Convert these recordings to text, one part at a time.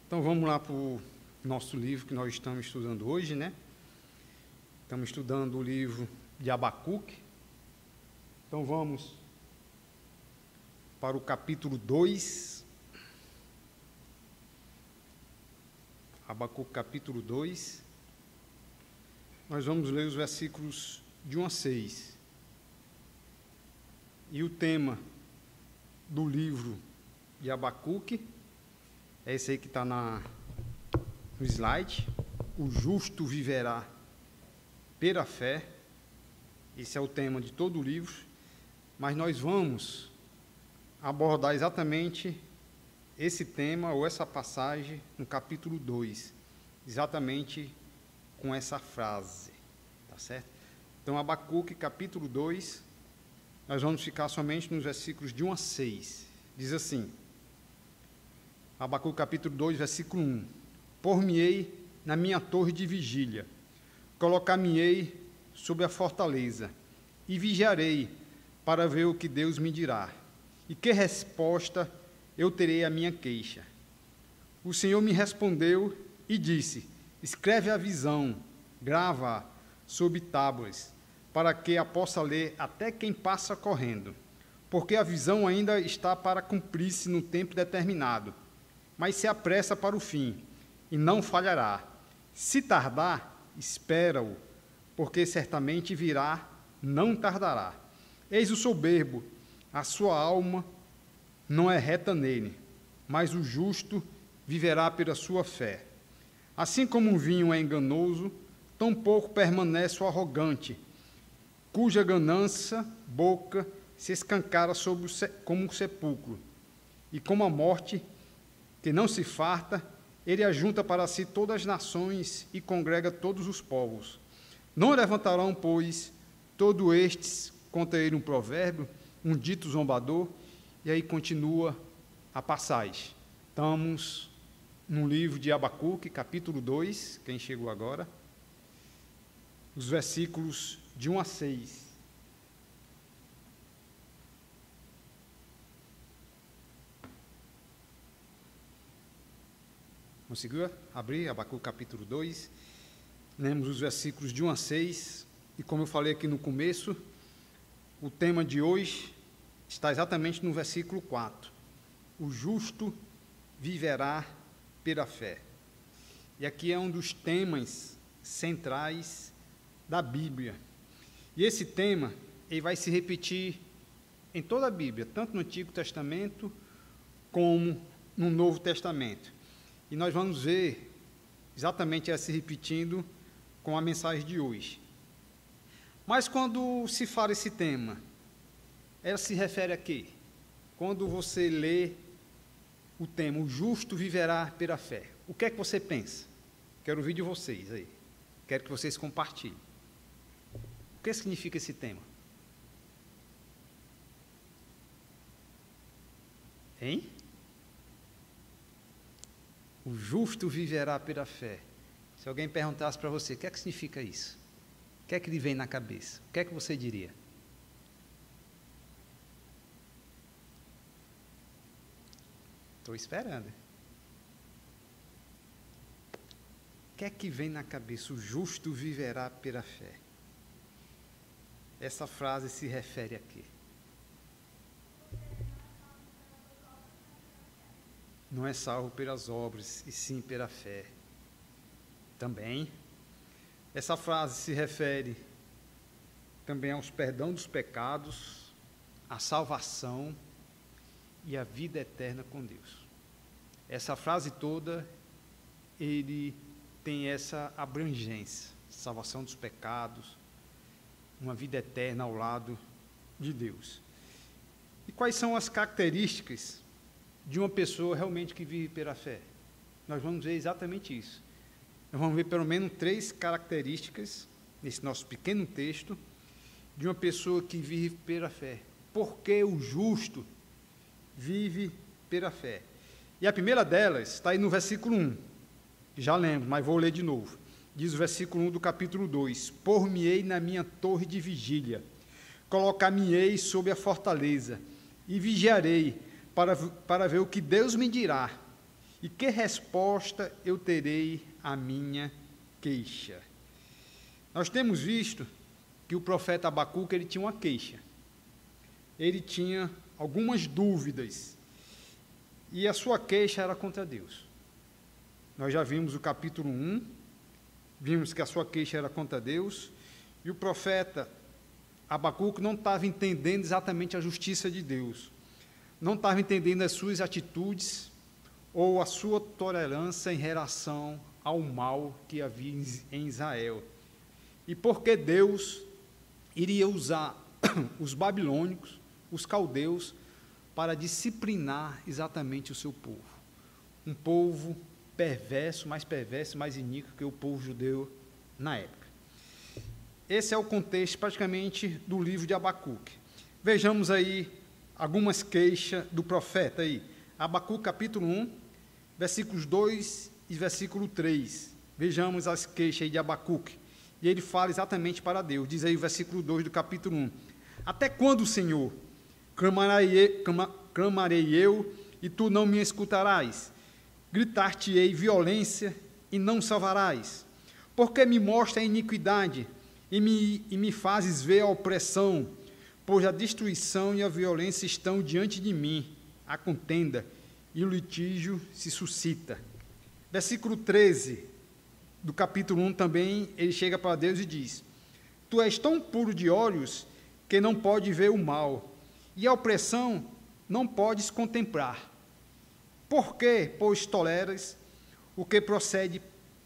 Então vamos lá para o nosso livro que nós estamos estudando hoje, né? Estamos estudando o livro de Abacuque. Então vamos para o capítulo 2. Abacuque capítulo 2. Nós vamos ler os versículos de 1 a 6. E o tema do livro de Abacuque é esse aí que está no slide: o justo viverá pela fé. Esse é o tema de todo o livro, mas nós vamos abordar exatamente esse tema ou essa passagem no capítulo 2, exatamente com essa frase, tá certo? Então, Abacuque capítulo 2, nós vamos ficar somente nos versículos de 1 a 6. Diz assim, Abacuque capítulo 2, versículo 1: Por-me-ei na minha torre de vigília, colocar-me-ei sobre a fortaleza, e vigiarei para ver o que Deus me dirá, e que resposta eu terei à minha queixa. O Senhor me respondeu e disse: Escreve a visão, grava-a sobre tábuas, para que a possa ler até quem passa correndo, porque a visão ainda está para cumprir-se no tempo determinado, mas se apressa para o fim, e não falhará. Se tardar, espera-o, porque certamente virá, não tardará. Eis o soberbo, a sua alma não é reta nele, mas o justo viverá pela sua fé. Assim como um vinho é enganoso, tão pouco permanece o arrogante, cuja ganância boca se escancara como um sepulcro, e como a morte, que não se farta, ele ajunta para si todas as nações e congrega todos os povos. Não levantarão, pois, todos estes contra ele um provérbio, um dito zombador, e aí continua a passagem. Estamos no livro de Abacuque, capítulo 2, quem chegou agora, os versículos de 1 a 6. Conseguiu abrir Abacuque capítulo 2? Lemos os versículos de 1 a 6, e como eu falei aqui no começo, o tema de hoje está exatamente no versículo 4. O justo viverá pela fé. E aqui é um dos temas centrais da Bíblia. E esse tema ele vai se repetir em toda a Bíblia, tanto no Antigo Testamento como no Novo Testamento. E nós vamos ver exatamente ela se repetindo com a mensagem de hoje. Mas quando se fala esse tema, ela se refere a quê? Quando você lê o tema, o justo viverá pela fé, o que é que você pensa? Quero ouvir de vocês aí. Quero que vocês compartilhem. O que significa esse tema? Hein? O justo viverá pela fé. Se alguém perguntasse para você, o que é que significa isso? O que é que lhe vem na cabeça? O que é que você diria? Estou esperando. O que é que vem na cabeça? O justo viverá pela fé. Essa frase se refere a quê? Não é salvo pelas obras, e sim pela fé. Também, essa frase se refere também aos perdão dos pecados, à salvação e à vida eterna com Deus. Essa frase toda, ele tem essa abrangência, salvação dos pecados, uma vida eterna ao lado de Deus. E quais são as características de uma pessoa realmente que vive pela fé? Nós vamos ver exatamente isso. Nós vamos ver pelo menos 3 características, nesse nosso pequeno texto, de uma pessoa que vive pela fé. Porque o justo vive pela fé. E a primeira delas está aí no versículo 1. Já lembro, mas vou ler de novo. Diz o versículo 1 do capítulo 2: Por-me-ei na minha torre de vigília, colocar-me-ei sobre a fortaleza, e vigiarei para ver o que Deus me dirá, E que resposta eu terei à minha queixa? Nós temos visto que o profeta Abacuque, ele tinha uma queixa. Ele tinha algumas dúvidas. E a sua queixa era contra Deus. Nós já vimos o capítulo 1, vimos que a sua queixa era contra Deus, e o profeta Abacuque não estava entendendo exatamente a justiça de Deus, não estava entendendo as suas atitudes ou a sua tolerância em relação ao mal que havia em Israel. E porque Deus iria usar os babilônicos, os caldeus, para disciplinar exatamente o seu povo. Um povo perverso, mais iníquo que o povo judeu na época. Esse é o contexto praticamente do livro de Abacuque. Vejamos aí algumas queixas do profeta aí. Abacuque capítulo 1, versículos 2 e versículo 3. Vejamos as queixas aí de Abacuque. E ele fala exatamente para Deus. Diz aí o versículo 2 do capítulo 1. Até quando, Senhor, clamarei eu, e tu não me escutarás? Gritar-te-ei violência, e não salvarás. Porque me mostra a iniquidade, e me fazes ver a opressão, pois a destruição e a violência estão diante de mim, a contenda, e o litígio se suscita. Versículo 13 do capítulo 1 também, ele chega para Deus e diz: Tu és tão puro de olhos que não pode ver o mal, e a opressão não podes contemplar. Por que, pois, toleras o que procede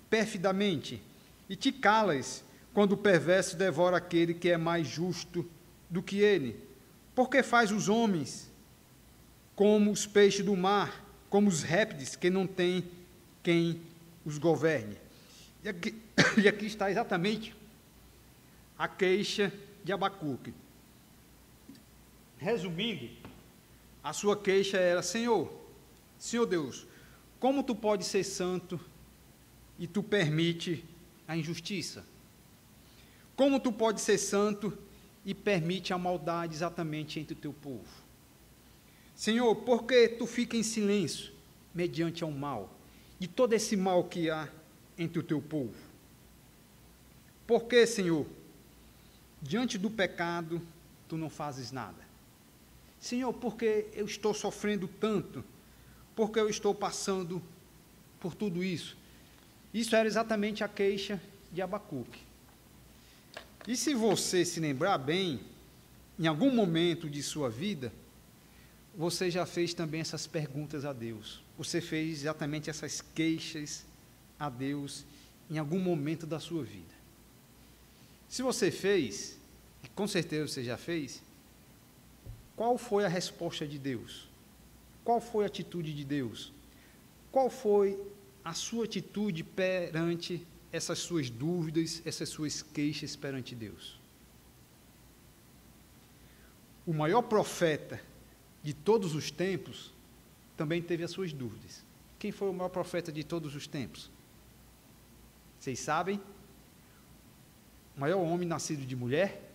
perfidamente, e te calas quando o perverso devora aquele que é mais justo do que ele? Porque faz os homens como os peixes do mar, como os répteis que não têm quem os governe. E aqui está exatamente a queixa de Abacuque. Resumindo, a sua queixa era: Senhor Deus, como tu pode ser santo e tu permite a injustiça? Como tu pode ser santo e permite a maldade exatamente entre o teu povo? Senhor, por que tu fica em silêncio mediante ao mal, de todo esse mal que há entre o teu povo? Por que, Senhor, diante do pecado, tu não fazes nada? Senhor, por que eu estou sofrendo tanto? Por que eu estou passando por tudo isso? Isso era exatamente a queixa de Abacuque. E se você se lembrar bem, em algum momento de sua vida, você já fez também essas perguntas a Deus. Você fez exatamente essas queixas a Deus em algum momento da sua vida. Se você fez, e com certeza você já fez, qual foi a resposta de Deus? Qual foi a atitude de Deus? Qual foi a sua atitude perante essas suas dúvidas, essas suas queixas perante Deus? O maior profeta de todos os tempos também teve as suas dúvidas. Quem foi o maior profeta de todos os tempos? Vocês sabem? O maior homem nascido de mulher?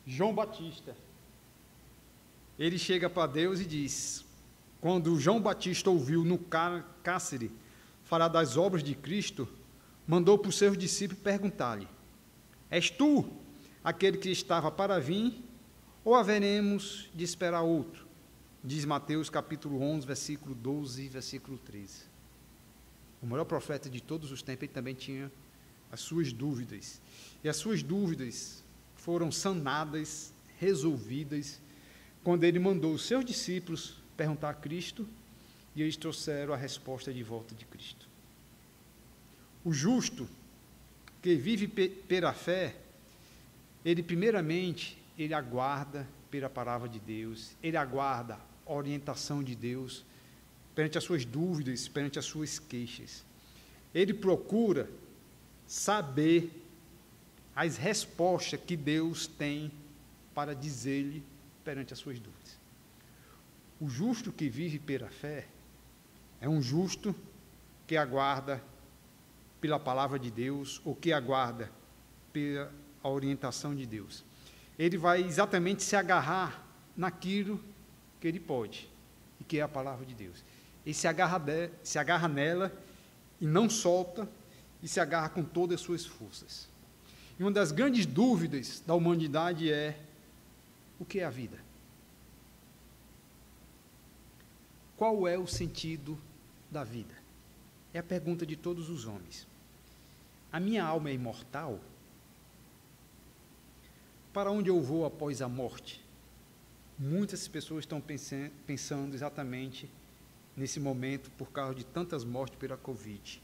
João Batista. Ele chega para Deus e diz: quando João Batista ouviu no cárcere falar das obras de Cristo, mandou para os seus discípulos perguntar-lhe: és tu aquele que estava para vir, ou haveremos de esperar outro? Diz Mateus capítulo 11, versículo 12 e versículo 13. O maior profeta de todos os tempos, ele também tinha as suas dúvidas. E as suas dúvidas foram sanadas, resolvidas, quando ele mandou os seus discípulos perguntar a Cristo, e eles trouxeram a resposta de volta de Cristo. O justo, que vive pela fé, ele primeiramente, ele aguarda pela palavra de Deus, ele aguarda a orientação de Deus, perante as suas dúvidas, perante as suas queixas. Ele procura saber as respostas que Deus tem para dizer-lhe perante as suas dúvidas. O justo que vive pela fé é um justo que aguarda pela palavra de Deus, ou que aguarda pela orientação de Deus. Ele vai exatamente se agarrar naquilo que ele pode. e que é a palavra de Deus. Ele se agarra nela e não solta, e se agarra com todas as suas forças. E uma das grandes dúvidas da humanidade é: o que é a vida? Qual é o sentido da vida? É a pergunta de todos os homens. A minha alma é imortal? Para onde eu vou após a morte? Muitas pessoas estão pensando exatamente nesse momento por causa de tantas mortes pela Covid.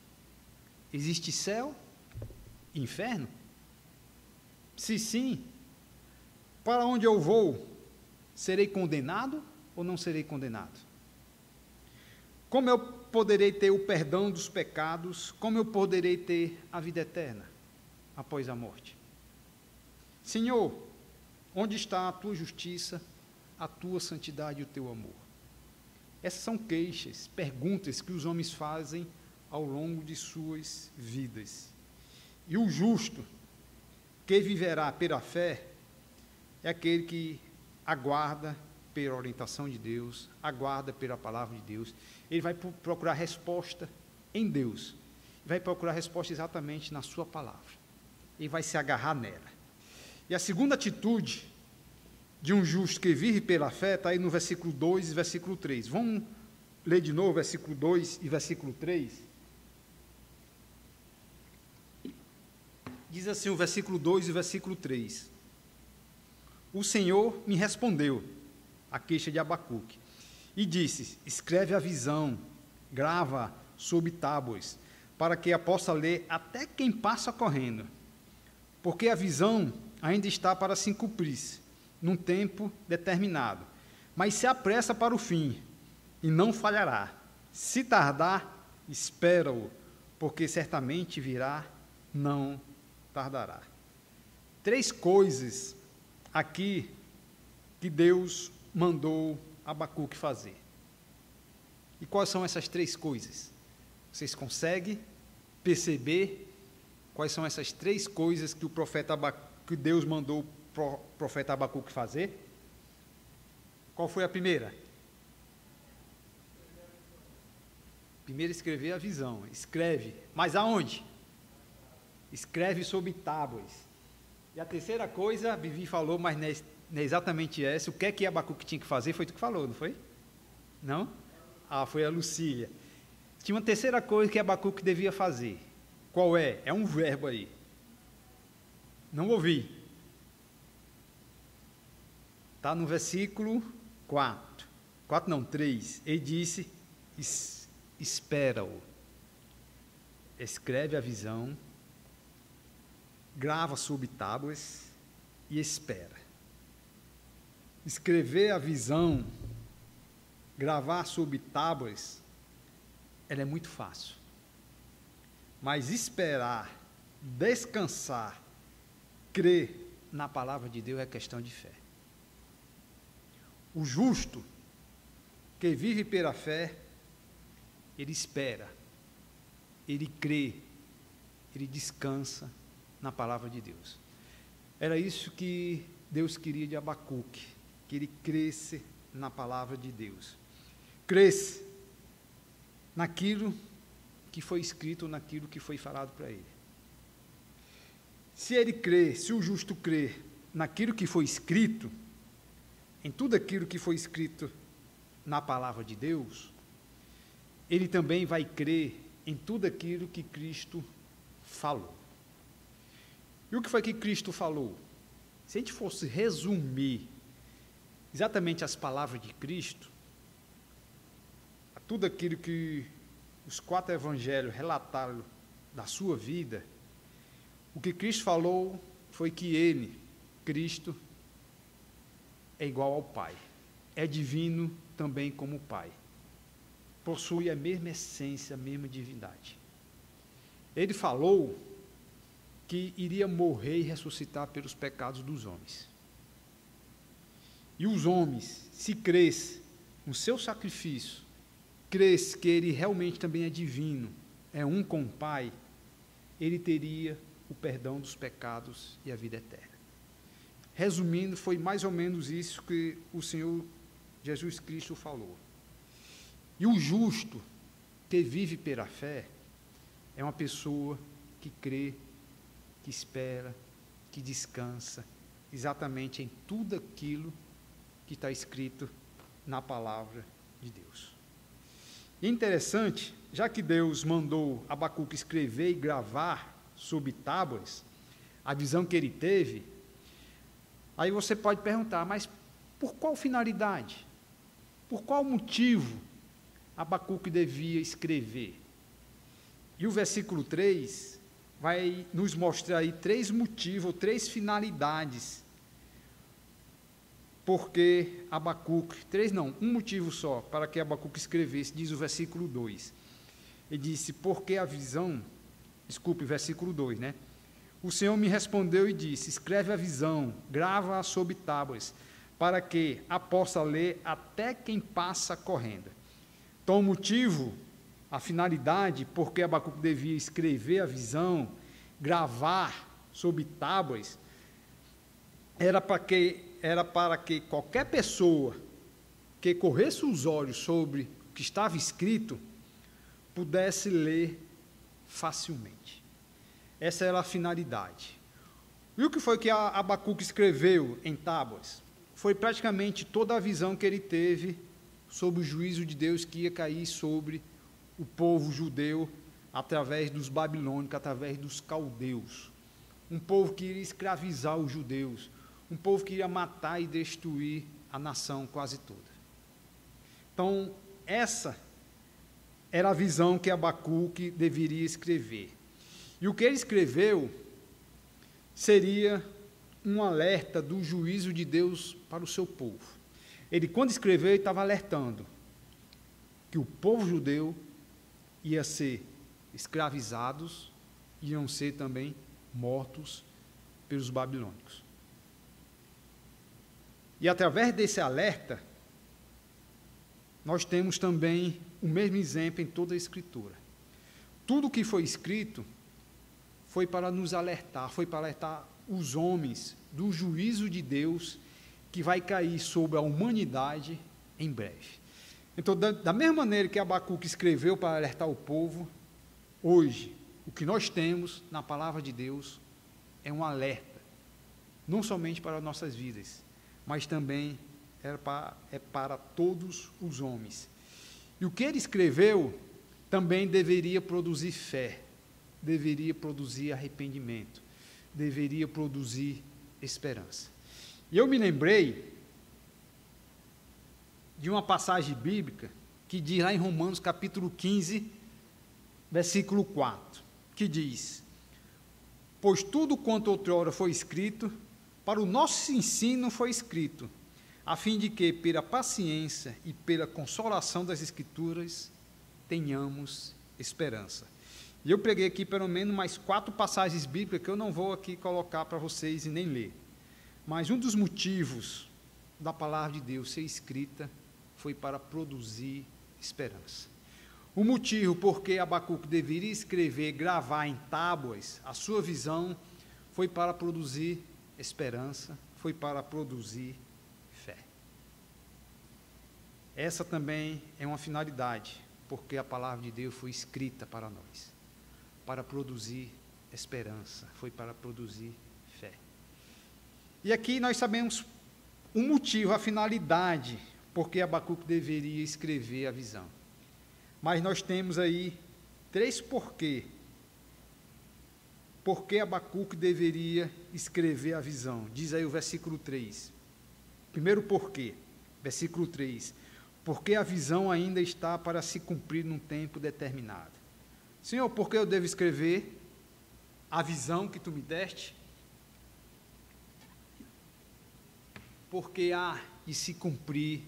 Existe céu e inferno? Se sim, para onde eu vou? Serei condenado ou não serei condenado? Como eu poderei ter o perdão dos pecados? Como eu poderei ter a vida eterna após a morte? Senhor, onde está a tua justiça, a tua santidade e o teu amor? Essas são queixas, perguntas que os homens fazem ao longo de suas vidas. E o justo, que viverá pela fé, é aquele que aguarda pela orientação de Deus, aguarda pela palavra de Deus. Ele vai procurar resposta em Deus, vai procurar resposta exatamente na sua palavra, ele vai se agarrar nela. E a segunda atitude de um justo que vive pela fé está aí no versículo 2 e versículo 3. Vamos ler de novo versículo 2 e versículo 3? Diz assim o versículo 2 e o versículo 3. O Senhor me respondeu, a queixa de Abacuque, e disse: escreve a visão, grava sobre tábuas, para que a possa ler até quem passa correndo, porque a visão ainda está para se cumprir, num tempo determinado, mas se apressa para o fim, e não falhará. Se tardar, espera-o, porque certamente virá, não tardará. 3 coisas aqui que Deus mandou Abacuque fazer. E quais são essas 3 coisas? Vocês conseguem perceber quais são essas 3 coisas que que Deus mandou o profeta Abacuque fazer? Qual foi a primeira? Primeiro, escrever a visão. Escreve. Mas aonde? Escreve sobre tábuas. E a terceira coisa, a Vivi falou, mas não é exatamente essa. O que é que Abacuque tinha que fazer? Foi tu que falou, não foi? Não? Ah, foi a Lucília. Tinha uma terceira coisa que Abacuque devia fazer. Qual é? É um verbo aí. Não ouvi. Está no versículo 4. 4 não, 3. Ele disse: espera-o. Escreve a visão, grava sobre tábuas e espera. Escrever a visão, gravar sobre tábuas, ela é muito fácil. Mas esperar, descansar, crer na palavra de Deus é questão de fé. O justo, que vive pela fé, ele espera, ele crê, ele descansa na palavra de Deus. Era isso que Deus queria de Abacuque, que ele cresce na palavra de Deus. Cresce naquilo que foi escrito, naquilo que foi falado para ele. Se ele crê, se o justo crê naquilo que foi escrito, em tudo aquilo que foi escrito na palavra de Deus, ele também vai crer em tudo aquilo que Cristo falou. E o que foi que Cristo falou? Se a gente fosse resumir exatamente as palavras de Cristo, tudo aquilo que os 4 evangelhos relataram da sua vida, o que Cristo falou foi que ele, Cristo, é igual ao Pai, é divino também como o Pai, possui a mesma essência, a mesma divindade. Ele falou que iria morrer e ressuscitar pelos pecados dos homens. E os homens, se crescem no seu sacrifício, cresce que ele realmente também é divino, é um com o Pai, ele teria o perdão dos pecados e a vida eterna. Resumindo, foi mais ou menos isso que o Senhor Jesus Cristo falou. E o justo, que vive pela fé, é uma pessoa que crê, que espera, que descansa exatamente em tudo aquilo que está escrito na palavra de Deus. E é interessante, já que Deus mandou Abacuque escrever e gravar sobre tábuas a visão que ele teve, aí você pode perguntar, mas por qual finalidade? Por qual motivo Abacuque devia escrever? E o versículo 3 vai nos mostrar aí 3 motivos, 3 finalidades, porque Abacuque, 3 não, um motivo só, para que Abacuque escrevesse, diz o versículo 2. Ele disse, porque a visão, versículo 2, né? O Senhor me respondeu e disse, escreve a visão, grava-a sobre tábuas, para que a possa ler até quem passa correndo. Então, o motivo, a finalidade, porque Abacuque devia escrever a visão, gravar sobre tábuas, era para que qualquer pessoa que corresse os olhos sobre o que estava escrito, pudesse ler facilmente. Essa era a finalidade. E o que foi que Abacuque escreveu em tábuas? Foi praticamente toda a visão que ele teve sobre o juízo de Deus que ia cair sobre o povo judeu através dos babilônicos, através dos caldeus. Um povo que iria escravizar os judeus, um povo que iria matar e destruir a nação quase toda. Então, essa era a visão que Abacuque deveria escrever. E o que ele escreveu seria um alerta do juízo de Deus para o seu povo. Ele, quando escreveu, ele estava alertando que o povo judeu ia ser escravizados, iam ser também mortos pelos babilônicos. E através desse alerta, nós temos também o mesmo exemplo em toda a Escritura. Tudo que foi escrito foi para nos alertar, foi para alertar os homens do juízo de Deus que vai cair sobre a humanidade em breve. Então, da mesma maneira que Abacuque escreveu para alertar o povo, hoje, o que nós temos na palavra de Deus é um alerta, não somente para nossas vidas, mas também é para todos os homens. E o que ele escreveu também deveria produzir fé, deveria produzir arrependimento, deveria produzir esperança. E eu me lembrei de uma passagem bíblica que diz lá em Romanos capítulo 15, versículo 4, que diz, pois tudo quanto outrora foi escrito, para o nosso ensino foi escrito, a fim de que, pela paciência e pela consolação das Escrituras, tenhamos esperança. E eu peguei aqui pelo menos mais 4 passagens bíblicas que eu não vou aqui colocar para vocês e nem ler. Mas um dos motivos da palavra de Deus ser escrita foi para produzir esperança. O motivo por que Abacuque deveria escrever, gravar em tábuas a sua visão, foi para produzir esperança, foi para produzir fé. Essa também é uma finalidade, porque a palavra de Deus foi escrita para nós, para produzir esperança, foi para produzir fé. E aqui nós sabemos o motivo, a finalidade, porque Abacuque deveria escrever a visão. Mas nós temos aí 3 porquê. Por que Abacuque deveria escrever a visão? Diz aí o versículo 3. Primeiro porquê, versículo 3. Porque a visão ainda está para se cumprir num tempo determinado. Senhor, por que eu devo escrever a visão que tu me deste? Porque há de se cumprir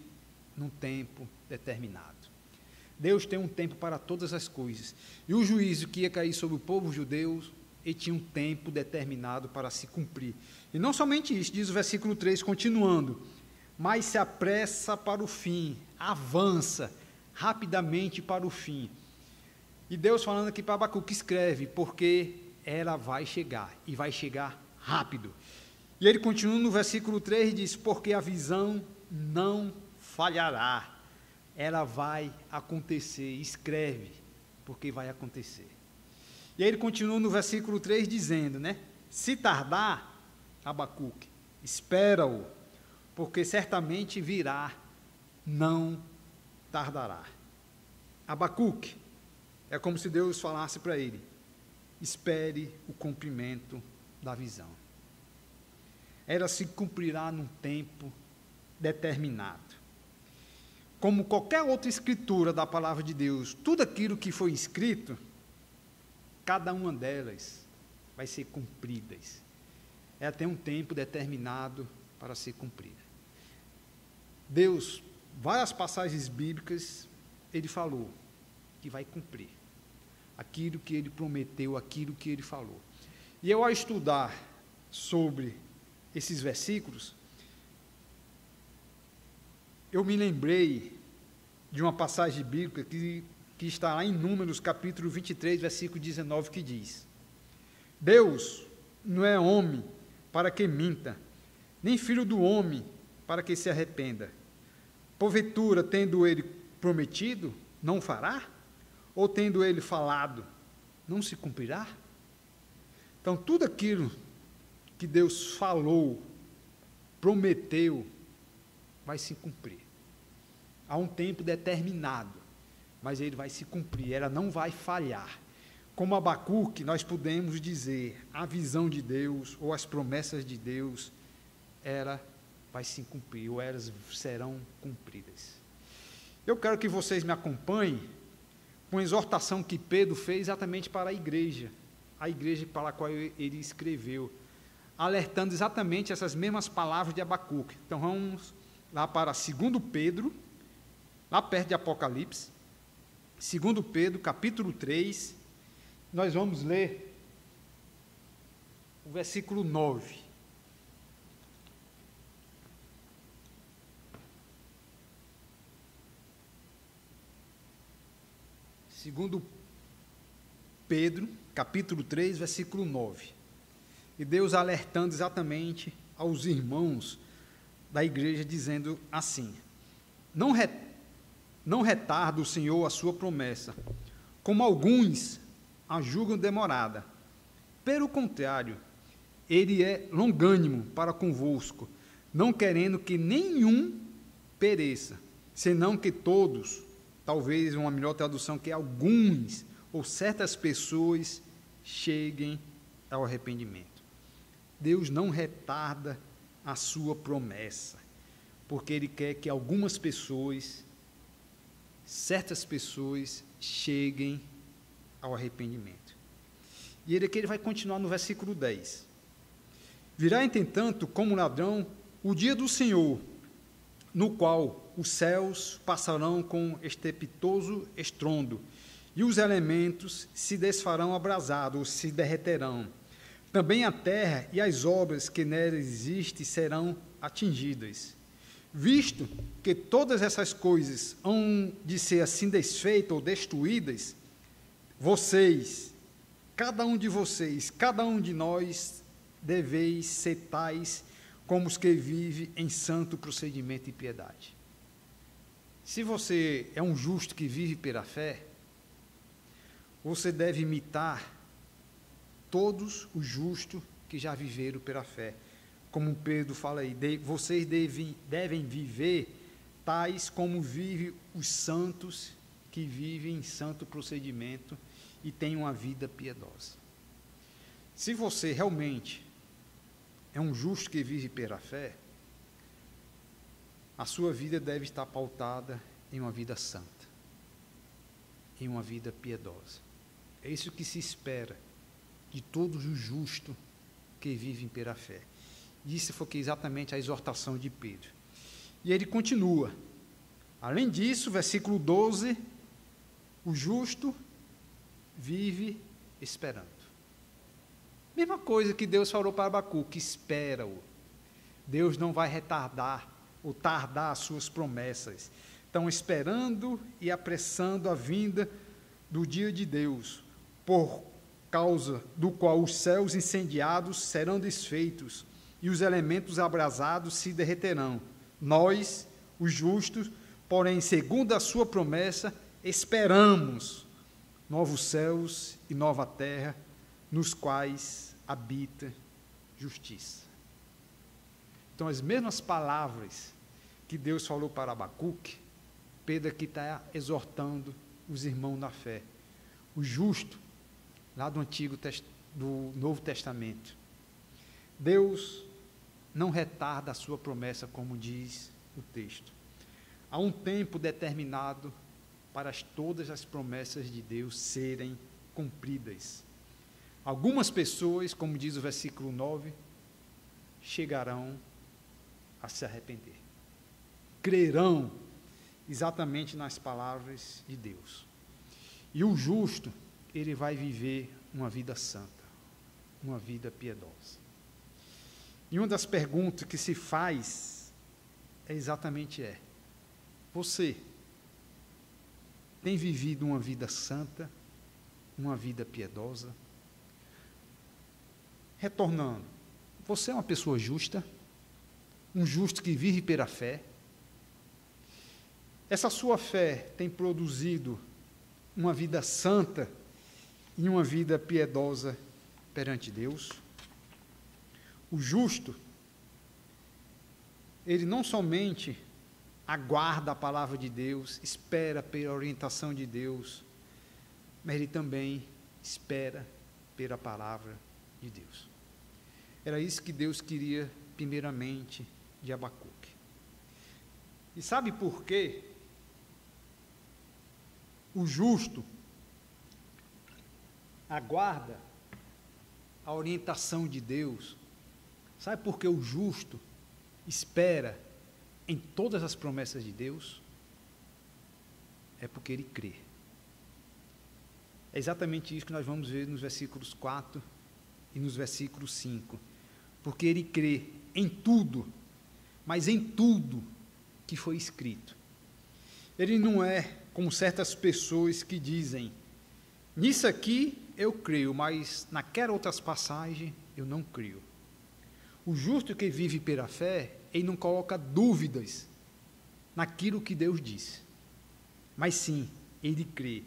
num tempo determinado. Deus tem um tempo para todas as coisas. E o juízo que ia cair sobre o povo judeu, ele tinha um tempo determinado para se cumprir. E não somente isso, diz o versículo 3, continuando, mas se apressa para o fim, avança rapidamente para o fim. E Deus falando aqui para Abacuque, escreve, porque ela vai chegar, e vai chegar rápido. E ele continua no versículo 3 e diz, porque a visão não falhará, ela vai acontecer. Escreve, porque vai acontecer. E aí ele continua no versículo 3 dizendo, né? Se tardar, Abacuque, espera-o, porque certamente virá, não tardará. Abacuque, é como se Deus falasse para ele, espere o cumprimento da visão. Ela se cumprirá num tempo determinado. Como qualquer outra escritura da palavra de Deus, tudo aquilo que foi escrito, cada uma delas vai ser cumpridas. Ela tem um tempo determinado para ser cumprida. Deus, várias passagens bíblicas, ele falou que vai cumprir aquilo que ele prometeu, aquilo que ele falou. E eu, ao estudar sobre esses versículos, eu me lembrei de uma passagem bíblica que está lá em Números, capítulo 23, versículo 19, que diz: Deus não é homem para que minta, nem filho do homem para que se arrependa. Porventura, tendo ele prometido, não fará? Ou tendo ele falado, não se cumprirá? Então, tudo aquilo que Deus falou, prometeu, vai se cumprir. Há um tempo determinado, mas ele vai se cumprir, ela não vai falhar. Como Abacuque, nós podemos dizer, a visão de Deus, ou as promessas de Deus, ela vai se cumprir, ou elas serão cumpridas. Eu quero que vocês me acompanhem com a exortação que Pedro fez exatamente para a igreja para a qual ele escreveu, alertando exatamente essas mesmas palavras de Abacuque. Então vamos lá para 2 Pedro, lá perto de Apocalipse, 2 Pedro, capítulo 3, nós vamos ler o versículo 9. Segundo Pedro, capítulo 3, versículo 9. E Deus alertando exatamente aos irmãos da igreja, dizendo assim: Não retarda o Senhor a sua promessa, como alguns a julgam demorada. Pelo contrário, ele é longânimo para convosco, não querendo que nenhum pereça, senão que todos, talvez uma melhor tradução, que alguns ou certas pessoas cheguem ao arrependimento. Deus não retarda a sua promessa, porque Ele quer que algumas pessoas, certas pessoas, cheguem ao arrependimento. E Ele vai continuar no versículo 10. Virá, entretanto, como ladrão, o dia do Senhor, no qual os céus passarão com estrepitoso estrondo, e os elementos se desfarão abrasados, ou se derreterão. Também a terra e as obras que nela existem serão atingidas. Visto que todas essas coisas hão de ser assim desfeitas ou destruídas, vocês, cada um de vocês, cada um de nós, deveis ser tais como os que vivem em santo procedimento e piedade. Se você é um justo que vive pela fé, você deve imitar todos os justos que já viveram pela fé. Como Pedro fala aí, vocês devem viver tais como vivem os santos que vivem em santo procedimento e têm uma vida piedosa. Se você realmente é um justo que vive pela fé, a sua vida deve estar pautada em uma vida santa, em uma vida piedosa. É isso que se espera de todos os justos que vivem pela fé. E isso foi exatamente a exortação de Pedro. E ele continua. Além disso, versículo 12, o justo vive esperando. Mesma coisa que Deus falou para Abacuque, espera-o. Deus não vai retardar ou tardar as suas promessas. Estão esperando e apressando a vinda do dia de Deus, por causa do qual os céus incendiados serão desfeitos e os elementos abrasados se derreterão. Nós, os justos, porém, segundo a sua promessa, esperamos novos céus e nova terra, nos quais habita justiça. Então, as mesmas palavras que Deus falou para Abacuque, Pedro aqui está exortando os irmãos na fé. O justo, lá do Novo Testamento. Deus não retarda a sua promessa, como diz o texto. Há um tempo determinado para todas as promessas de Deus serem cumpridas. Algumas pessoas, como diz o versículo 9, chegarão a se arrepender. Crerão exatamente nas palavras de Deus. E o justo, ele vai viver uma vida santa, uma vida piedosa. E uma das perguntas que se faz é exatamente você tem vivido uma vida santa, uma vida piedosa? Retornando, você é uma pessoa justa, um justo que vive pela fé? Essa sua fé tem produzido uma vida santa e uma vida piedosa perante Deus? O justo, ele não somente aguarda a palavra de Deus, espera pela orientação de Deus, mas ele também espera pela palavra de Deus. Era isso que Deus queria, primeiramente, de Abacuque. E sabe por quê? O justo aguarda a orientação de Deus. Sabe por que o justo espera em todas as promessas de Deus? É porque ele crê. É exatamente isso que nós vamos ver nos versículos 4 e nos versículos 5. Porque ele crê em tudo, mas em tudo que foi escrito. Ele não é como certas pessoas que dizem, nisso aqui eu creio, mas naquelas outras passagens eu não creio. O justo que vive pela fé, ele não coloca dúvidas naquilo que Deus disse, mas sim, ele crê.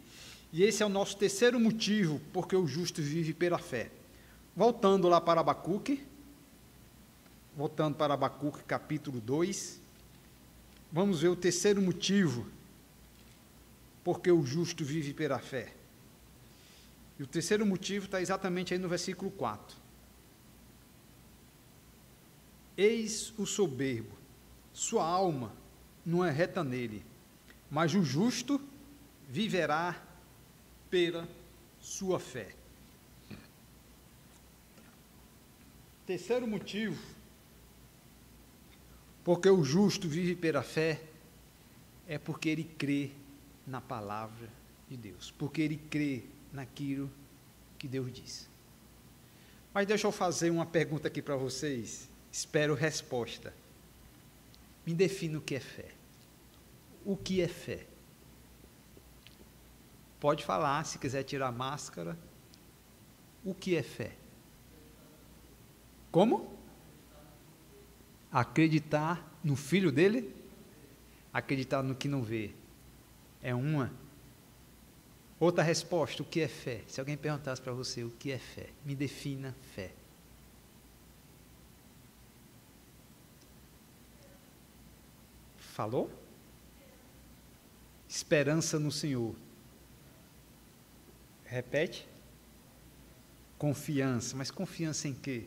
E esse é o nosso terceiro motivo porque o justo vive pela fé. Voltando lá para Abacuque, capítulo 2, vamos ver o terceiro motivo porque o justo vive pela fé. E o terceiro motivo está exatamente aí no versículo 4. Eis o soberbo, sua alma não é reta nele, mas o justo viverá pela sua fé. Terceiro motivo, porque o justo vive pela fé, é porque ele crê na palavra de Deus, porque ele crê naquilo que Deus diz. Mas deixa eu fazer uma pergunta aqui para vocês, espero resposta. Me defina o que é fé. O que é fé? Pode falar, se quiser tirar a máscara. O que é fé? Como? Acreditar no Filho dele? Acreditar no que não vê. É uma. Outra resposta, o que é fé? Se alguém perguntasse para você o que é fé, me defina fé. Falou? Esperança no Senhor. Repete. Confiança. Mas confiança em quê?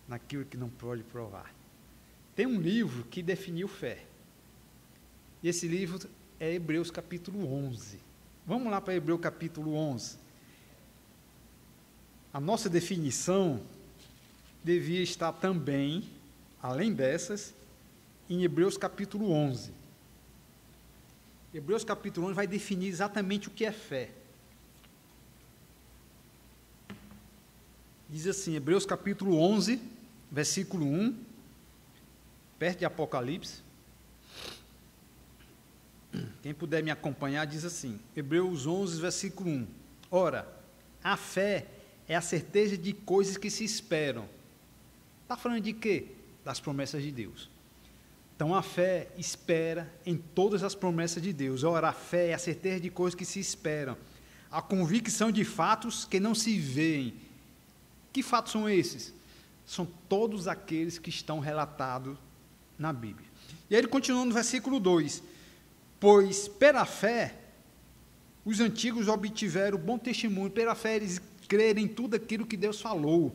Naquilo que não pode provar. Tem um livro que definiu fé. E esse livro é Hebreus capítulo 11. Vamos lá para Hebreus capítulo 11. A nossa definição devia estar também, além dessas, em Hebreus capítulo 11. Hebreus capítulo 11 vai definir exatamente o que é fé. Diz assim, Hebreus capítulo 11, versículo 1, perto de Apocalipse. Quem puder me acompanhar, diz assim, Hebreus 11, versículo 1. Ora, a fé é a certeza de coisas que se esperam. Está falando de quê? Das promessas de Deus. Então, a fé espera em todas as promessas de Deus. Ora, a fé é a certeza de coisas que se esperam, a convicção de fatos que não se veem. Que fatos são esses? São todos aqueles que estão relatados na Bíblia. E aí ele continua no versículo 2: pois pela fé os antigos obtiveram bom testemunho, pela fé eles creram em tudo aquilo que Deus falou.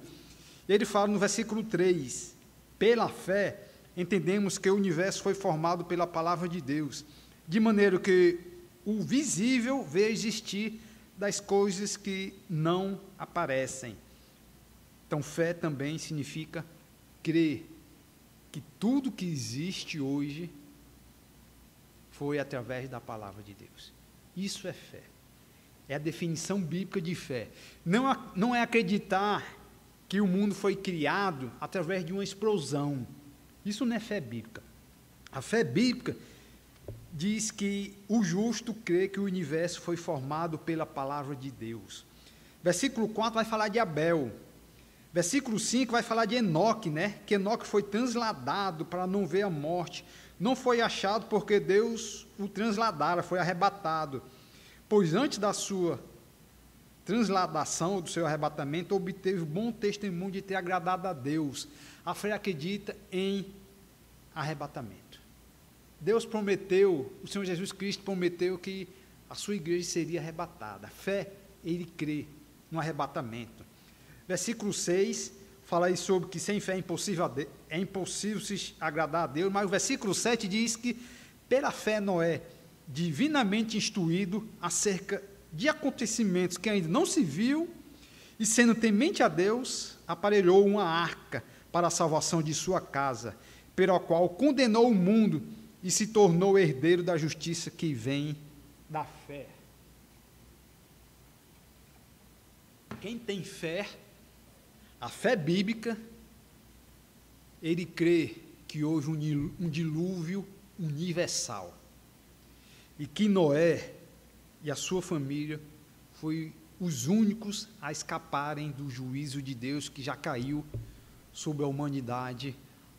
E ele fala no versículo 3: pela fé entendemos que o universo foi formado pela palavra de Deus, de maneira que o visível vê existir das coisas que não aparecem. Então, fé também significa crer que tudo que existe hoje foi através da palavra de Deus. Isso é fé. É a definição bíblica de fé. Não é acreditar que o mundo foi criado através de uma explosão. Isso não é fé bíblica. A fé bíblica diz que o justo crê que o universo foi formado pela palavra de Deus. Versículo 4 vai falar de Abel. Versículo 5 vai falar de Enoque, né? Que Enoque foi transladado para não ver a morte. Não foi achado porque Deus o transladara, foi arrebatado. Pois antes da sua transladação, do seu arrebatamento, obteve bom testemunho de ter agradado a Deus. A fé acredita em arrebatamento. Deus prometeu, o Senhor Jesus Cristo prometeu que a sua igreja seria arrebatada. A fé, ele crê no arrebatamento. Versículo 6 fala aí sobre que sem fé é impossível se agradar a Deus, mas o versículo 7 diz que pela fé Noé, divinamente instruído acerca de acontecimentos que ainda não se viu, e sendo temente a Deus, aparelhou uma arca para a salvação de sua casa, pela qual condenou o mundo e se tornou herdeiro da justiça que vem da fé. Quem tem fé, a fé bíblica, ele crê que houve um dilúvio universal e que Noé e a sua família foi os únicos a escaparem do juízo de Deus que já caiu sobre a humanidade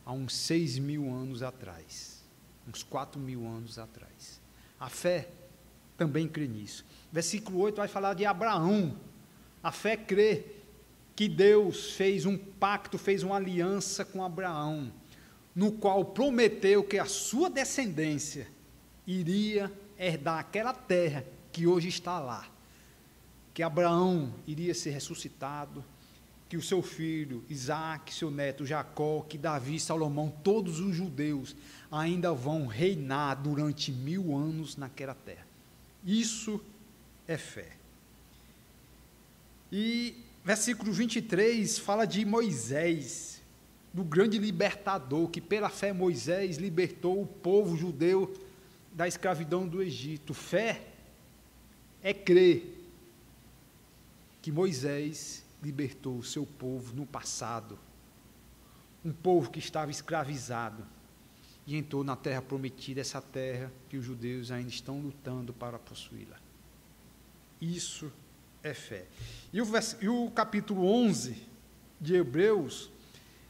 há uns 6.000 anos atrás, uns 4.000 anos atrás. A fé também crê nisso. Versículo 8 vai falar de Abraão. A fé crê que Deus fez um pacto, fez uma aliança com Abraão, no qual prometeu que a sua descendência iria herdar aquela terra que hoje está lá, que Abraão iria ser ressuscitado, que o seu filho Isaac, seu neto Jacó, que Davi, Salomão, todos os judeus ainda vão reinar durante 1000 anos naquela terra. Isso é fé. E versículo 23 fala de Moisés, do grande libertador, que pela fé Moisés libertou o povo judeu da escravidão do Egito. Fé é crer que Moisés libertou o seu povo no passado, um povo que estava escravizado, e entrou na terra prometida, essa terra que os judeus ainda estão lutando para possuí-la. Isso é fé. E o capítulo 11 de Hebreus,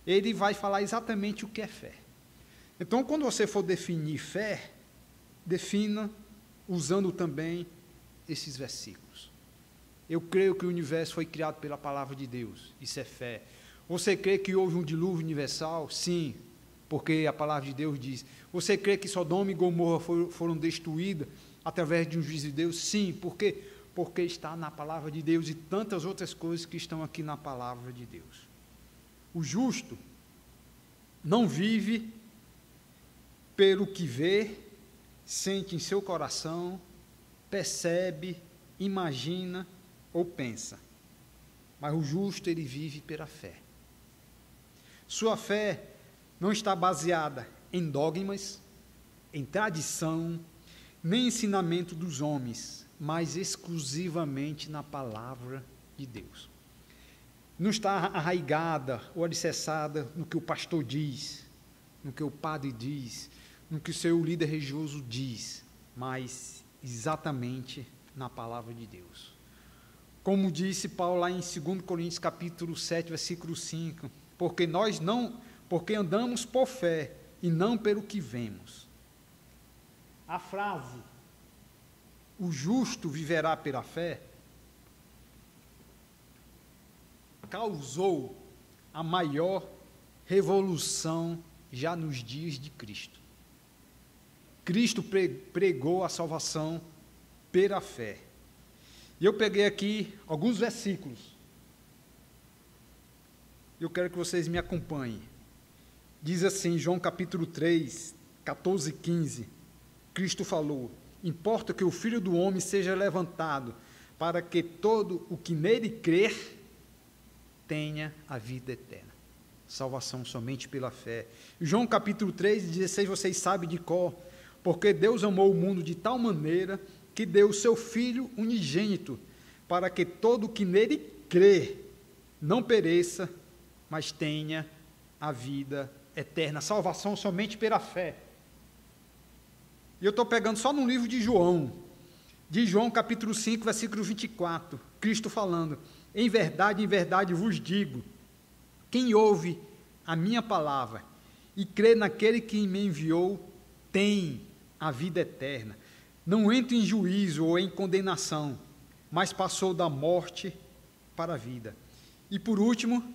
ele vai falar exatamente o que é fé. Então, quando você for definir fé, defina usando também esses versículos. Eu creio que o universo foi criado pela palavra de Deus, isso é fé. Você crê que houve um dilúvio universal? Sim, porque a palavra de Deus diz. Você crê que Sodoma e Gomorra foram destruídas através de um juízo de Deus? Sim, por quê? Porque está na palavra de Deus e tantas outras coisas que estão aqui na palavra de Deus. O justo não vive pelo que vê, sente em seu coração, percebe, imagina ou pensa. Mas o justo, ele vive pela fé. Sua fé não está baseada em dogmas, em tradição, nem ensinamento dos homens, mas exclusivamente na palavra de Deus. Não está arraigada ou alicerçada no que o pastor diz, no que o padre diz, no que o seu líder religioso diz, mas exatamente na palavra de Deus. Como disse Paulo lá em 2 Coríntios capítulo 7, versículo 5, porque andamos por fé e não pelo que vemos. A frase, o justo viverá pela fé, causou a maior revolução já nos dias de Cristo. Cristo pregou a salvação pela fé. E eu peguei aqui alguns versículos. Eu quero que vocês me acompanhem. Diz assim, João capítulo 3, 14 e 15, Cristo falou: importa que o Filho do Homem seja levantado, para que todo o que nele crer tenha a vida eterna. Salvação somente pela fé. João capítulo 3, 16, vocês sabem de cor. Porque Deus amou o mundo de tal maneira que deu o seu Filho unigênito, para que todo o que nele crê não pereça, mas tenha a vida eterna. Salvação somente pela fé. E eu estou pegando só no livro de João capítulo 5, versículo 24, Cristo falando: em verdade vos digo, quem ouve a minha palavra e crê naquele que me enviou, tem a vida eterna. Não entra em juízo ou em condenação, mas passou da morte para a vida. E por último,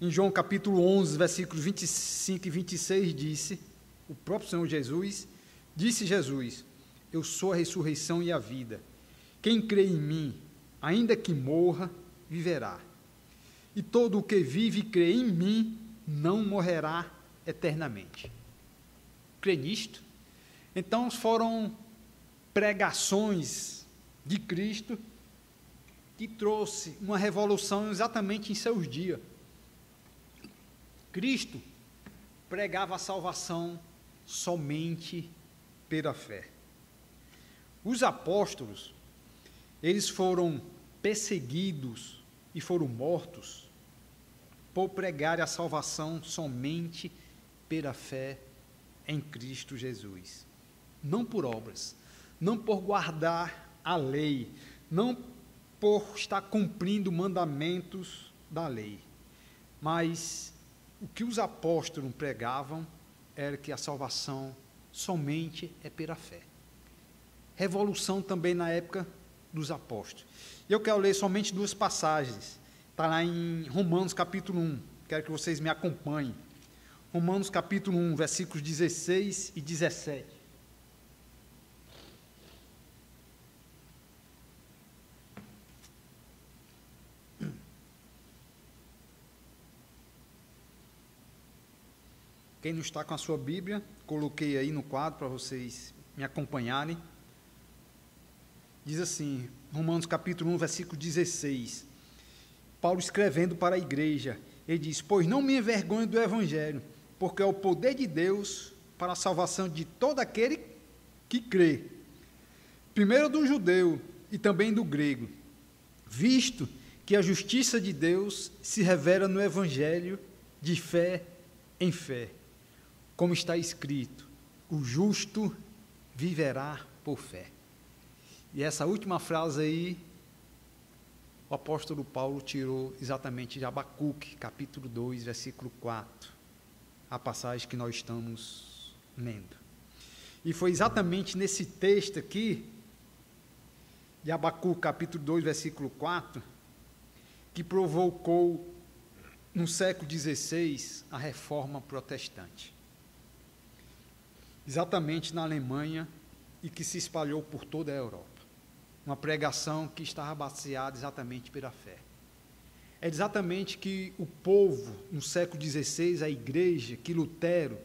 em João capítulo 11, versículos 25 e 26, o próprio Senhor Jesus, disse Jesus: eu sou a ressurreição e a vida. Quem crê em mim, ainda que morra, viverá. E todo o que vive e crê em mim, não morrerá eternamente. Crê nisto? Então foram pregações de Cristo que trouxe uma revolução exatamente em seus dias. Cristo pregava a salvação somente pela fé. Os apóstolos, eles foram perseguidos e foram mortos por pregar a salvação somente pela fé em Cristo Jesus. Não por obras, não por guardar a lei, não por estar cumprindo mandamentos da lei, mas o que os apóstolos pregavam era que a salvação somente é pela fé. Revolução também na época dos apóstolos. Eu quero ler somente duas passagens, está lá em Romanos capítulo 1, quero que vocês me acompanhem. Romanos capítulo 1, versículos 16 e 17. Quem não está com a sua Bíblia, coloquei aí no quadro para vocês me acompanharem. Diz assim, Romanos capítulo 1, versículo 16. Paulo escrevendo para a igreja, ele diz: pois não me envergonho do Evangelho, porque é o poder de Deus para a salvação de todo aquele que crê, primeiro do judeu e também do grego, visto que a justiça de Deus se revela no Evangelho de fé em fé, como está escrito: o justo viverá por fé. E essa última frase aí, o apóstolo Paulo tirou exatamente de Abacuque, capítulo 2, versículo 4, a passagem que nós estamos lendo. E foi exatamente nesse texto aqui, de Abacuque, capítulo 2, versículo 4, que provocou, no século XVI, a reforma protestante. Exatamente na Alemanha, e que se espalhou por toda a Europa. Uma pregação que estava baseada exatamente pela fé. É exatamente que o povo, no século XVI, a igreja, que Lutero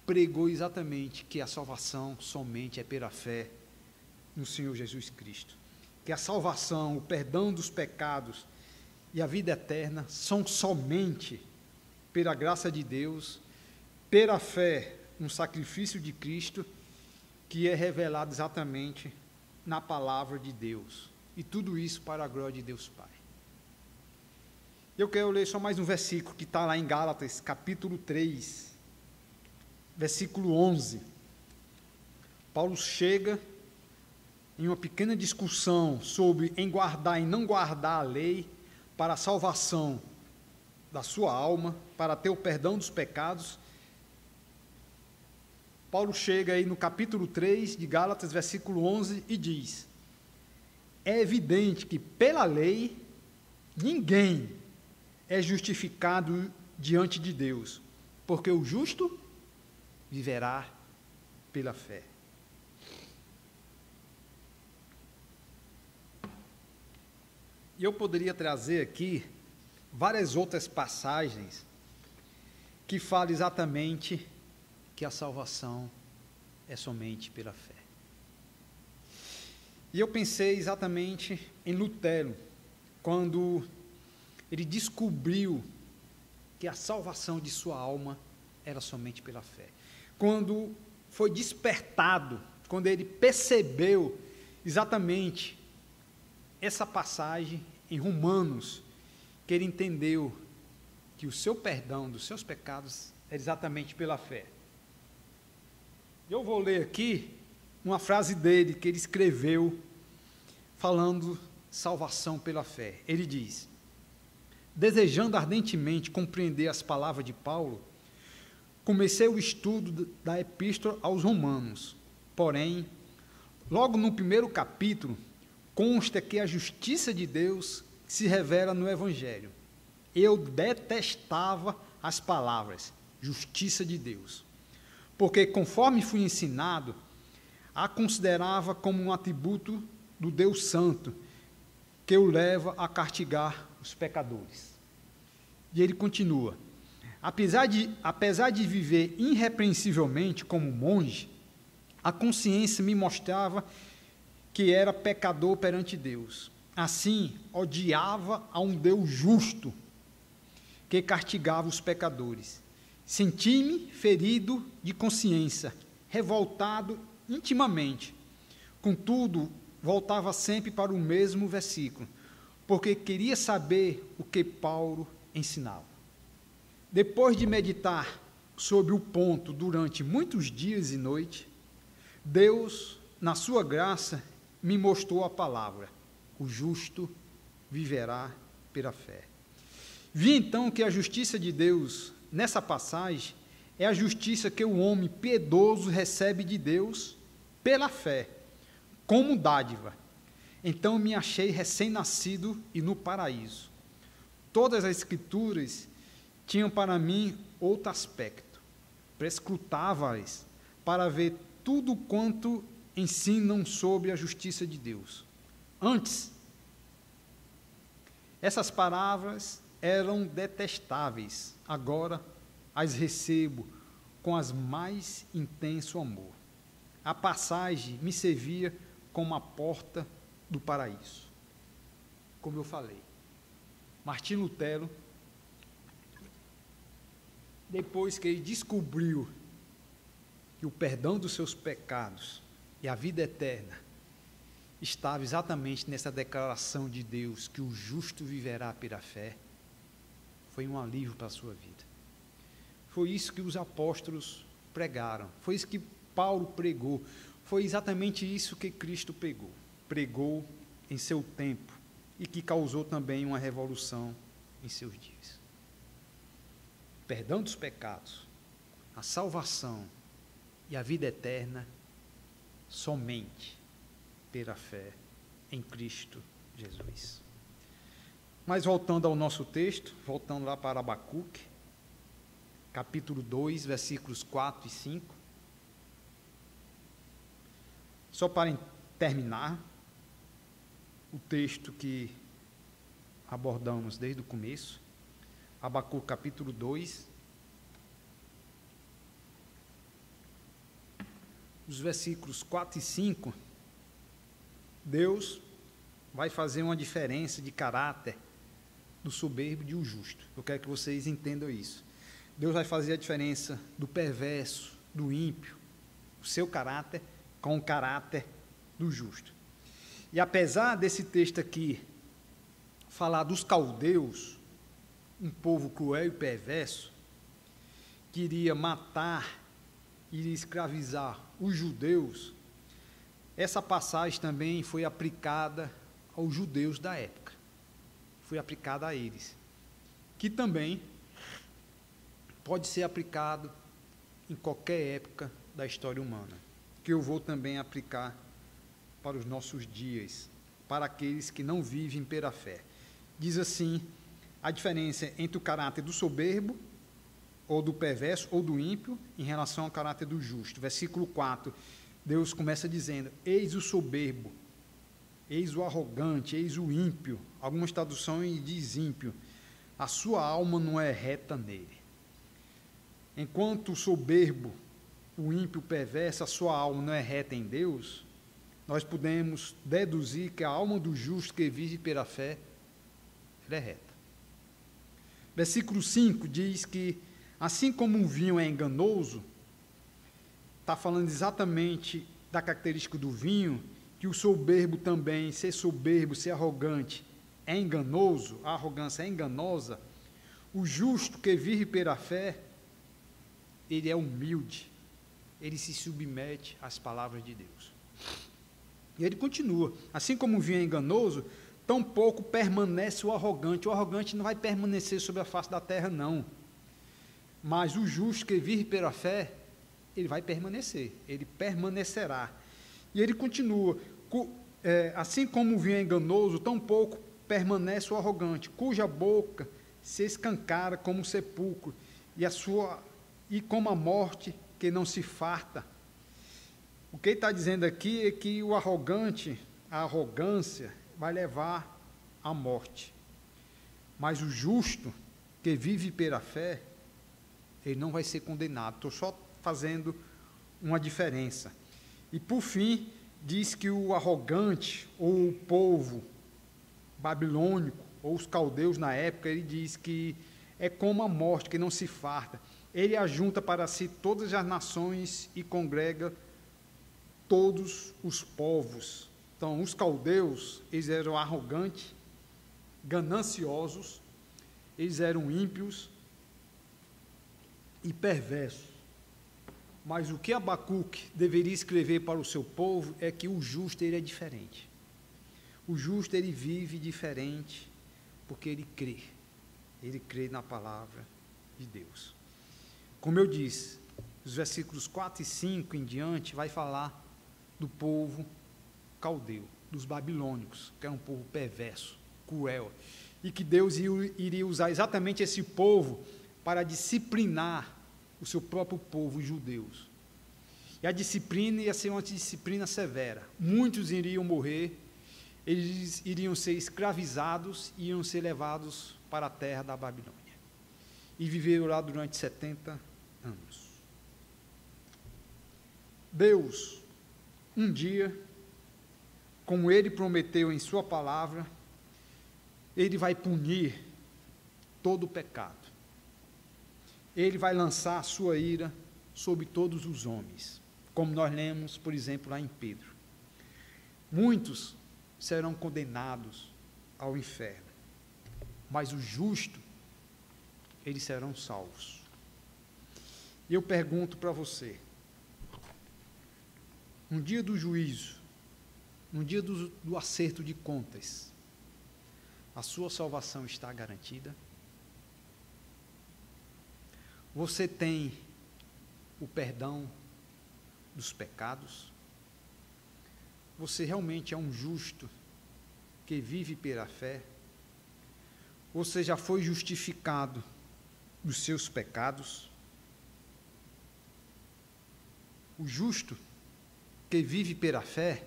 pregou exatamente que a salvação somente é pela fé no Senhor Jesus Cristo. Que a salvação, o perdão dos pecados e a vida eterna são somente pela graça de Deus, pela fé no sacrifício de Cristo, que é revelado exatamente na palavra de Deus. E tudo isso para a glória de Deus Pai. Eu quero ler só mais um versículo que está lá em Gálatas, capítulo 3, versículo 11. Paulo chega em uma pequena discussão sobre em guardar e não guardar a lei para a salvação da sua alma, para ter o perdão dos pecados. Paulo chega aí no capítulo 3 de Gálatas, versículo 11, e diz: é evidente que pela lei ninguém é justificado diante de Deus, porque o justo viverá pela fé. E eu poderia trazer aqui várias outras passagens que falam exatamente que a salvação é somente pela fé. E eu pensei exatamente em Lutero, quando ele descobriu que a salvação de sua alma era somente pela fé. Quando foi despertado, quando ele percebeu exatamente essa passagem em Romanos, que ele entendeu que o seu perdão dos seus pecados é exatamente pela fé. Eu vou ler aqui uma frase dele que ele escreveu falando salvação pela fé. Ele diz: desejando ardentemente compreender as palavras de Paulo, comecei o estudo da epístola aos Romanos. Porém, logo no primeiro capítulo, consta que a justiça de Deus se revela no Evangelho. Eu detestava as palavras justiça de Deus, porque, conforme fui ensinado, a considerava como um atributo do Deus Santo, que o leva a castigar os pecadores. E ele continua: apesar de viver irrepreensivelmente como monge, a consciência me mostrava que era pecador perante Deus. Assim, odiava a um Deus justo, que castigava os pecadores. Senti-me ferido de consciência, revoltado intimamente. Contudo, voltava sempre para o mesmo versículo, porque queria saber o que Paulo ensinava. Depois de meditar sobre o ponto durante muitos dias e noites, Deus, na sua graça, me mostrou a palavra: o justo viverá pela fé. Vi então que a justiça de Deus, nessa passagem, é a justiça que o homem piedoso recebe de Deus pela fé, como dádiva. Então me achei recém-nascido e no paraíso. Todas as escrituras tinham para mim outro aspecto. Prescrutava-as para ver tudo quanto ensinam sobre a justiça de Deus. Antes, essas palavras eram detestáveis, agora as recebo com as mais intenso amor. A passagem me servia como a porta do paraíso. Como eu falei, Martim Lutero, depois que ele descobriu que o perdão dos seus pecados e a vida eterna estava exatamente nessa declaração de Deus, que o justo viverá pela fé, foi um alívio para a sua vida. Foi isso que os apóstolos pregaram, foi isso que Paulo pregou, foi exatamente isso que Cristo pregou em seu tempo e que causou também uma revolução em seus dias. Perdão dos pecados, a salvação e a vida eterna somente pela fé em Cristo Jesus. Mas voltando ao nosso texto, voltando lá para Abacuque, capítulo 2, versículos 4 e 5. Só para terminar o texto que abordamos desde o começo, Abacuque capítulo 2, os versículos 4 e 5, Deus vai fazer uma diferença de caráter do soberbo e do justo. Eu quero que vocês entendam isso. Deus vai fazer a diferença do perverso, do ímpio, o seu caráter com o caráter do justo. E apesar desse texto aqui falar dos caldeus, um povo cruel e perverso, que iria matar, iria escravizar os judeus, essa passagem também foi aplicada aos judeus da época, foi aplicada a eles, que também pode ser aplicado em qualquer época da história humana, que eu vou também aplicar para os nossos dias, para aqueles que não vivem pela fé. Diz assim, a diferença entre o caráter do soberbo, ou do perverso, ou do ímpio, em relação ao caráter do justo. Versículo 4, Deus começa dizendo, eis o soberbo, eis o arrogante, eis o ímpio. Algumas traduções diz ímpio. A sua alma não é reta nele. Enquanto o soberbo, o ímpio, o perverso, a sua alma não é reta em Deus, nós podemos deduzir que a alma do justo que vive pela fé, ela é reta. Versículo 5 diz que, assim como um vinho é enganoso, está falando exatamente da característica do vinho, que o soberbo também, ser soberbo, ser arrogante, é enganoso, a arrogância é enganosa. O justo que vive pela fé, ele é humilde, ele se submete às palavras de Deus. E ele continua, assim como o vinho é enganoso, tampouco permanece o arrogante não vai permanecer sobre a face da terra, não, mas o justo que vive pela fé, ele vai permanecer, ele permanecerá. E ele continua, assim como o vinho é enganoso, tampouco permanece o arrogante, cuja boca se escancara como um sepulcro, e como a morte que não se farta. O que ele está dizendo aqui é que o arrogante, a arrogância, vai levar à morte. Mas o justo, que vive pela fé, ele não vai ser condenado. Estou só fazendo uma diferença. E, por fim, diz que o arrogante, ou o povo babilônico, ou os caldeus na época, ele diz que é como a morte, que não se farta. Ele ajunta para si todas as nações e congrega todos os povos. Então, os caldeus, eles eram arrogantes, gananciosos, eles eram ímpios e perversos. Mas o que Abacuque deveria escrever para o seu povo é que o justo, ele é diferente. O justo, ele vive diferente, porque ele crê na palavra de Deus. Como eu disse, os versículos 4 e 5 em diante vai falar do povo caldeu, dos babilônicos, que é um povo perverso, cruel, e que Deus iria usar exatamente esse povo para disciplinar o seu próprio povo, os judeus. E a disciplina ia ser uma disciplina severa. Muitos iriam morrer, eles iriam ser escravizados e iam ser levados para a terra da Babilônia. E viveram lá durante 70 anos. Deus, um dia, como ele prometeu em sua palavra, ele vai punir todo o pecado. Ele vai lançar a sua ira sobre todos os homens, como nós lemos, por exemplo, lá em Pedro. Muitos serão condenados ao inferno, mas os justos, eles serão salvos. E eu pergunto para você, no dia do juízo, no dia do acerto de contas, a sua salvação está garantida? Você tem o perdão dos pecados? Você realmente é um justo que vive pela fé? Você já foi justificado dos seus pecados? O justo que vive pela fé,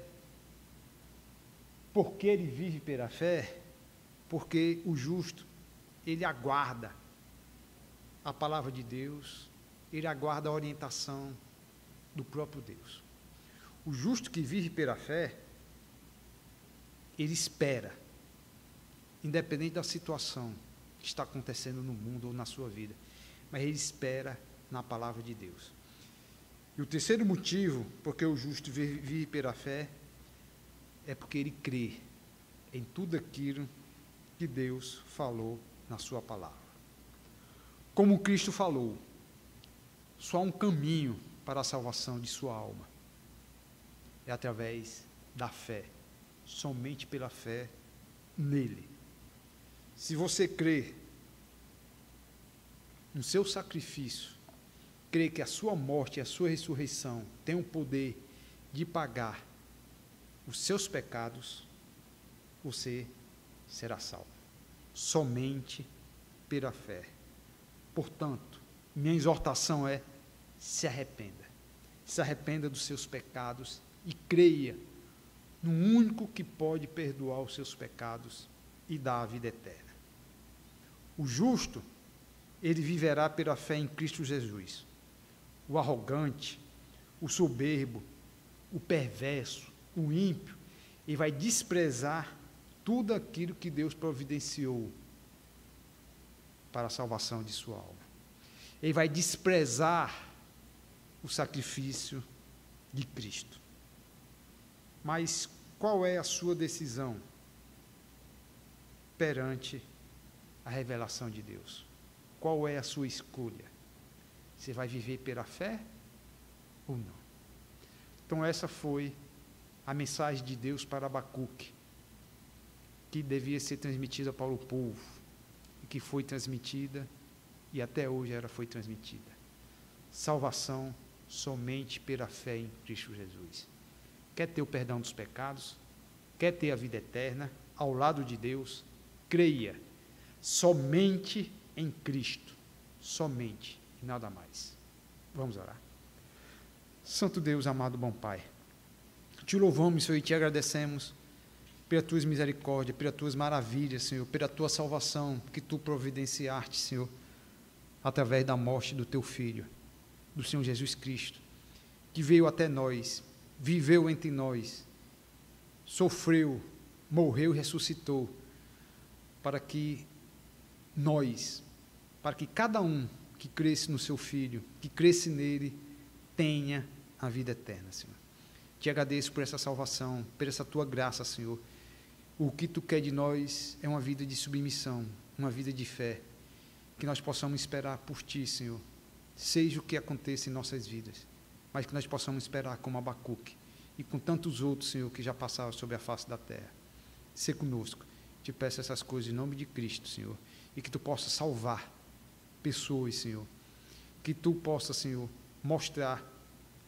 por que ele vive pela fé? Porque o justo, ele aguarda a palavra de Deus, ele aguarda a orientação do próprio Deus. O justo que vive pela fé, ele espera, independente da situação que está acontecendo no mundo ou na sua vida, mas ele espera na palavra de Deus. E o terceiro motivo, porque o justo vive pela fé, é porque ele crê em tudo aquilo que Deus falou na sua palavra. Como Cristo falou, só há um caminho para a salvação de sua alma. É através da fé, somente pela fé nele. Se você crê no seu sacrifício crê que a sua morte e a sua ressurreição têm o poder de pagar os seus pecados, você será salvo. Somente pela fé. Portanto, minha exortação é: se arrependa. Se arrependa dos seus pecados e creia no único que pode perdoar os seus pecados e dar a vida eterna. O justo, ele viverá pela fé em Cristo Jesus. O arrogante, o soberbo, o perverso, o ímpio, ele vai desprezar tudo aquilo que Deus providenciou para a salvação de sua alma. Ele vai desprezar o sacrifício de Cristo. Mas qual é a sua decisão perante a revelação de Deus? Qual é a sua escolha? Você vai viver pela fé ou não? Então essa foi a mensagem de Deus para Abacuque, que devia ser transmitida para o povo, e que foi transmitida, e até hoje ela foi transmitida. Salvação somente pela fé em Cristo Jesus. Quer ter o perdão dos pecados? Quer ter a vida eterna ao lado de Deus? Creia somente em Cristo, somente, e nada mais. Vamos orar. Santo Deus, amado bom Pai, te louvamos, Senhor, e te agradecemos pelas tuas misericórdias, pelas tuas maravilhas, Senhor, pela tua salvação que tu providenciaste, Senhor, através da morte do teu Filho, do Senhor Jesus Cristo, que veio até nós, viveu entre nós, sofreu, morreu e ressuscitou, para que nós, para que cada um que cresce no seu Filho, que cresce nele, tenha a vida eterna, Senhor. Te agradeço por essa salvação, por essa tua graça, Senhor. O que tu quer de nós é uma vida de submissão, uma vida de fé, que nós possamos esperar por ti, Senhor, seja o que aconteça em nossas vidas, mas que nós possamos esperar como Abacuque e com tantos outros, Senhor, que já passaram sobre a face da terra. Sê conosco. Te peço essas coisas em nome de Cristo, Senhor, e que tu possa salvar pessoas, Senhor, que tu possa, Senhor, mostrar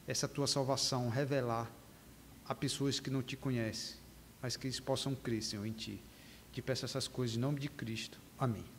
essa tua salvação, revelar a pessoas que não te conhecem, mas que eles possam crer, Senhor, em ti. Te peço essas coisas em nome de Cristo. Amém.